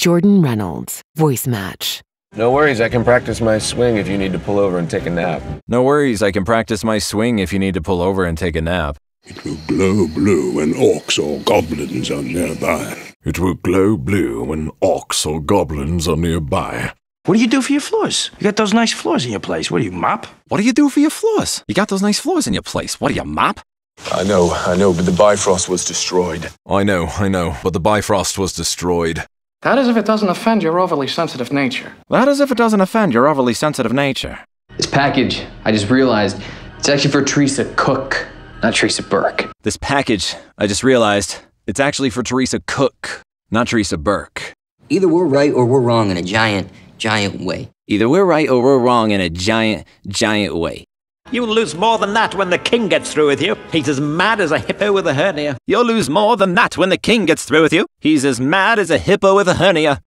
Jordan Reynolds, voice match. No worries, I can practice my swing if you need to pull over and take a nap. No worries, I can practice my swing if you need to pull over and take a nap. It will glow blue when orcs or goblins are nearby. It will glow blue when orcs or goblins are nearby. What do you do for your floors? You got those nice floors in your place. What do you, mop? What do you do for your floors? You got those nice floors in your place. What do you, mop? I know, but the Bifrost was destroyed. I know, but the Bifrost was destroyed. That is if it doesn't offend your overly sensitive nature. That is if it doesn't offend your overly sensitive nature. This package, I just realized, it's actually for Teresa Cook, not Teresa Burke. This package, I just realized, it's actually for Teresa Cook, not Teresa Burke. Either we're right or we're wrong in a giant way. Either we're right or we're wrong in a giant way. You'll lose more than that when the king gets through with you. He's as mad as a hippo with a hernia. You'll lose more than that when the king gets through with you. He's as mad as a hippo with a hernia.